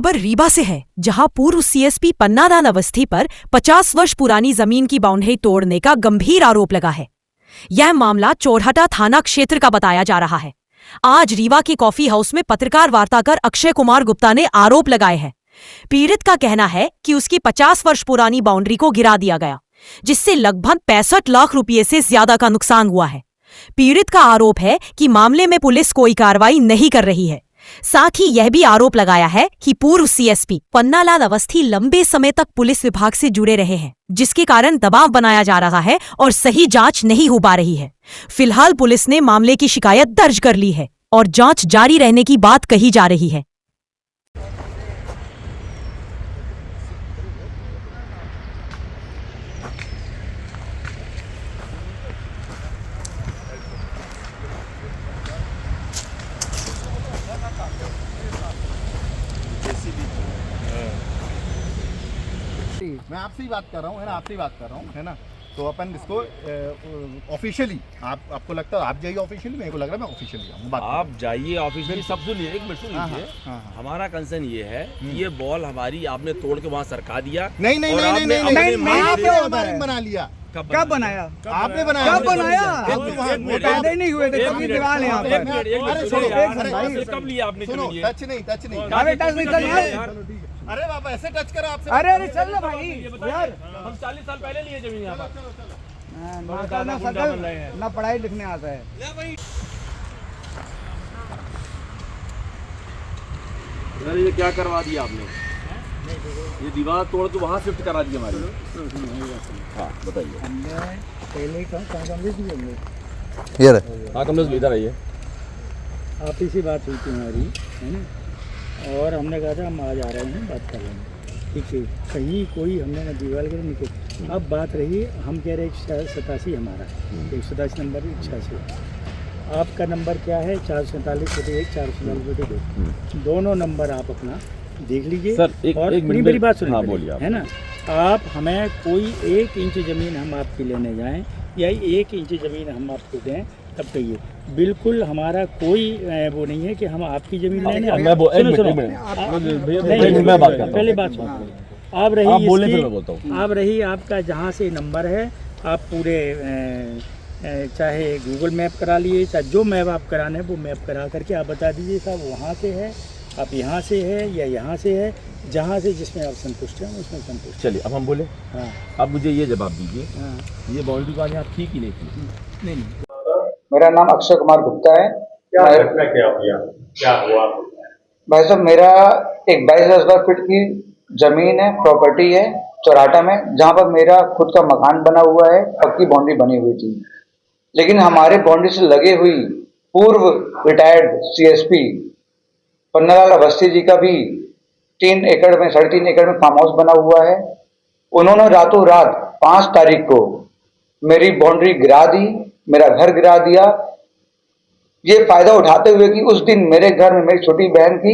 खबर रीवा से है, जहां पूर्व सीएसपी पन्नालाल अवस्थी पर 50 वर्ष पुरानी जमीन की बाउंड्री तोड़ने का गंभीर आरोप लगा है। यह मामला चोरहटा थाना क्षेत्र का बताया जा रहा है। आज रीवा के कॉफी हाउस में पत्रकार वार्ता कर अक्षय कुमार गुप्ता ने आरोप लगाए हैं। पीड़ित का कहना है कि उसकी 50 वर्ष पुरानी बाउंड्री को गिरा दिया गया, जिससे लगभग 65 लाख रुपये से ज्यादा का नुकसान हुआ है। पीड़ित का आरोप है कि मामले में पुलिस कोई कार्रवाई नहीं कर रही है। साथ ही यह भी आरोप लगाया है कि पूर्व सीएसपी पन्नालाल अवस्थी लंबे समय तक पुलिस विभाग से जुड़े रहे हैं, जिसके कारण दबाव बनाया जा रहा है और सही जांच नहीं हो पा रही है। फिलहाल पुलिस ने मामले की शिकायत दर्ज कर ली है और जांच जारी रहने की बात कही जा रही है। मैं आपसे ही बात कर रहा हूँ, है ना, आपसे ही बात कर रहा हूँ, है ना। तो अपन इसको ऑफिशियली आपको लगता है आप जाइए ऑफिशियली, मेरे को लग रहा है मैं ऑफिशियली जाऊँ। आप जाइए ऑफिशियली, सब सुनिए, एक मिनट सुन लीजिए। हमारा कंसर्न ये है कि ये बॉल हमारी आपने तोड़ के वहाँ सरका दिया। नहीं, बना लिया। कब बनाया? आपने बनाया? कब बनाया? पैदा नहीं हुए थे, कभी दीवार यहाँ पर। कब लिया आपने? टच नहीं अरे बाबा ऐसे टच करो आपसे। अरे चल ना भाई यार, हम 40 साल पहले लिए जमीन यहाँ पर। ना पढ़ाई लिखने आता है। यार ये क्या करवा दिया आपने? ये दीवार तोड़ के वहाँ शिफ्ट करा दी हमारी। हाँ बताइए। पहले कहाँ कमरे थी हमने? हाँ कमरे इधर आइए। आप ही से बात हुई थी हमारी, है ना, और हमने कहा था हम आज आ रहे हैं, बात कर रहे हैं, ठीक है। कहीं कोई हमने ना दीवार के निकल। अब बात रही, हम कह रहे 187 हमारा 187 नंबर 86। आपका नंबर क्या है? 447/1 447/2। दोनों नंबर आप अपना देख लीजिए सर। और एक मेरी बात सुनिए। हाँ बोलिए। है ना, आप हमें कोई 1 इंच ज़मीन हम आपकी लेने जाएँ या 1 इंच ज़मीन हम आपको दें, तब कहिए। बिल्कुल हमारा कोई वो नहीं है कि हम आपकी ज़मीन लेने। पहले बात सुनो। आप रही आपका जहाँ से नंबर है, आप पूरे चाहे गूगल मैप करा लिए, चाहे जो मैप आप कराने वो मैप करा करके आप बता दीजिए साहब वहाँ से है, आप यहाँ से है या यहाँ से है, जहाँ से जिसमें आप संतुष्ट हैं उसमें संतुष्ट। चलिए अब हम बोले। हाँ, अब मुझे ये जवाब दीजिए। हाँ, ये बाउंड्री वाली आप थी कि नहीं थी? नहीं। मेरा नाम अक्षय कुमार गुप्ता है। क्या हुआ भाई साहब, मेरा एक 22,000 स्क्वायर फीट की जमीन है, प्रॉपर्टी है चौराटा में, जहाँ पर मेरा खुद का मकान बना हुआ है, पक्की बाउंड्री बनी हुई थी। लेकिन हमारे बाउंड्री से लगे हुई पूर्व रिटायर्ड सीएसपी पन्नालाल अवस्थी जी का भी 3 एकड़ में 3.5 एकड़ में फार्म हाउस बना हुआ है। उन्होंने रातों रात 5 तारीख को मेरी बाउंड्री गिरा दी, मेरा घर गिरा दिया, ये फायदा उठाते हुए कि उस दिन मेरे घर में मेरी छोटी बहन की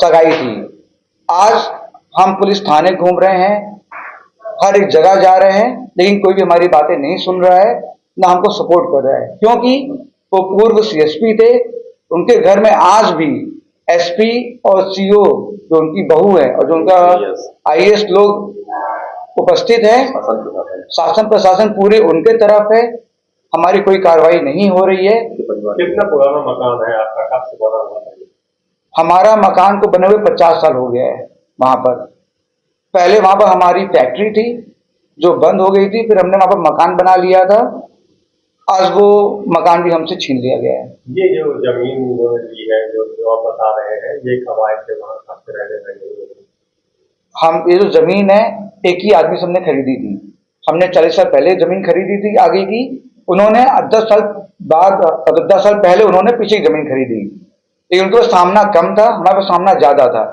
सगाई थी। आज हम पुलिस थाने घूम रहे हैं, हर एक जगह जा रहे हैं, लेकिन कोई भी हमारी बातें नहीं सुन रहा है, ना हमको सपोर्ट कर रहा है, क्योंकि वो पूर्व सीएसपी थे। उनके घर में आज भी एसपी और सीओ जो उनकी बहू है और जो उनका आईएएस लोग उपस्थित है, शासन प्रशासन पूरे उनके तरफ है। हमारी कोई कार्रवाई नहीं हो रही है। कितना पुराना मकान है आपका? कब से बना हुआ है? हमारा मकान को बने हुए 50 साल हो गया है। वहां पर पहले वहां पर हमारी फैक्ट्री थी जो बंद हो गई थी, फिर हमने वहां पर मकान बना लिया था। आज वो मकान भी हमसे छीन लिया गया है। ये जो जमीन ली है जो आप बता रहे हैं, ये कब आए थे वहाँ, कब से रहने लगे? हम ये जो जमीन है एक ही आदमी से हमने खरीदी थी। हमने 40 साल पहले जमीन खरीदी थी आगे की, उन्होंने 10 साल बाद 10 साल पहले उन्होंने पीछे की जमीन खरीदी, लेकिन उनके पास सामना कम था, हमारे पास सामना ज्यादा था।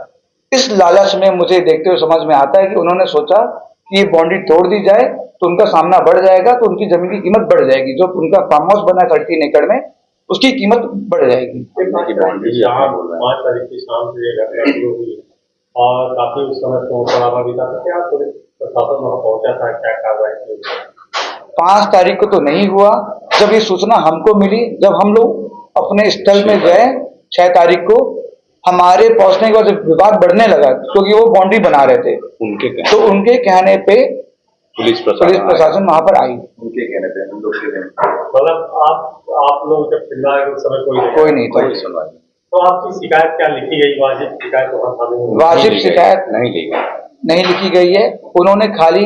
इस लालच में मुझे देखते हुए समझ में आता है कि उन्होंने सोचा कि ये बाउंड्री तोड़ दी जाए तो उनका सामना बढ़ जाएगा, तो उनकी जमीन की कीमत बढ़ जाएगी। जो उनका फार्म हाउस बना है 3.5 एकड़ में, उसकी कीमत बढ़ जाएगी। 5 तारीख की शाम से घटना शुरू हुई और काफी उस समय शोर-शराबा भी था। क्या पुलिस प्रशासन वहाँ पहुंचा था? क्या कार्रवाई की? 5 तारीख को तो नहीं हुआ। जब ये सूचना हमको मिली, जब हम लोग अपने स्थल में गए 6 तारीख को, हमारे पहुंचने के बाद जब विवाद बढ़ने लगा, क्योंकि वो बाउंड्री बना रहे थे, तो उनके कहने पे पुलिस प्रशासन वहां पर आई। उनके कहने पे हम लोग मतलब आप लोग जब चिल्लाए उस समय कोई नहीं था। सुनवाई तो आपकी शिकायत क्या लिखी गई? वाजिब शिकायत वहाँ थाने में वाजिब शिकायत नहीं लिखी गई है। उन्होंने खाली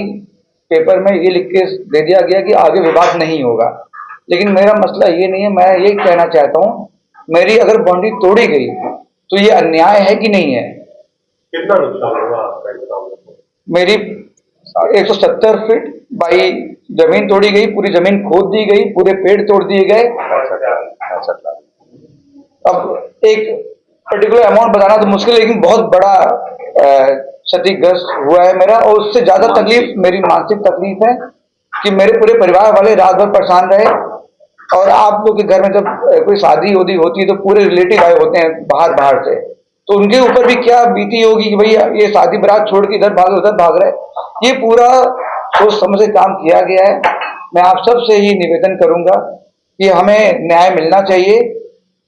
पेपर में ये लिख के दे दिया गया कि आगे विवाद नहीं होगा, लेकिन मेरा मसला ये नहीं है। मैं ये कहना चाहता हूँ, मेरी अगर बाउंड्री तोड़ी गई तो ये अन्याय है कि नहीं है? कितना नुकसान हुआ आपका? मेरी 170 फीट बाई जमीन तोड़ी गई, पूरी जमीन खोद दी गई, पूरे पेड़ तोड़ दिए गए। अब एक पर्टिकुलर अमाउंट बताना तो मुश्किल है, लेकिन बहुत बड़ा क्षतिग्रस्त हुआ है मेरा। और उससे ज्यादा तकलीफ मेरी मानसिक तकलीफ है कि मेरे पूरे परिवार वाले रात भर परेशान रहे। और आप लोग के घर में जब कोई शादी होती है तो पूरे रिलेटिव आए होते हैं बाहर से, तो उनके ऊपर भी क्या बीती होगी कि भैया ये शादी बारात छोड़ के इधर भाग उधर भाग रहे। ये पूरा सोच समझ से काम किया गया है। मैं आप सबसे ही निवेदन करूंगा कि हमें न्याय मिलना चाहिए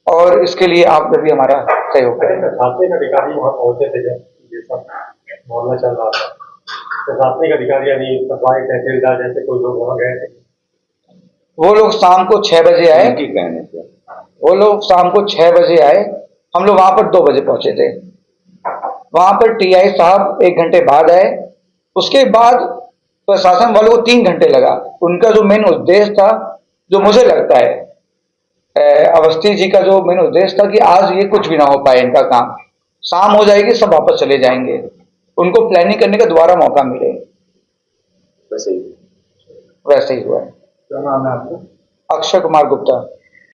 और इसके लिए आप भी हमारा सहयोग करें। प्रशासनिक अधिकारी वहाँ पहुंचे थे जब ये सब मामला चल रहा था, प्रशासनिक अधिकारी यानी तहसीलदार जैसे कोई लोग वहाँ गए थे? वो लोग शाम को 6 बजे आए। वो लोग शाम को 6 बजे आए, हम लोग वहां पर 2 बजे पहुंचे थे। वहां पर टीआई साहब 1 घंटे बाद आए। उसके बाद प्रशासन वालों को 3 घंटे लगा। उनका जो मेन उद्देश्य था, जो मुझे लगता है अवस्थी जी का जो मेन उद्देश्य था कि आज ये कुछ भी ना हो पाए, इनका काम शाम हो जाएगी, सब वापस चले जाएंगे, उनको प्लानिंग करने का दोबारा मौका मिले। वैसे ही हुआ है। क्या नाम है आपका? अक्षय कुमार गुप्ता।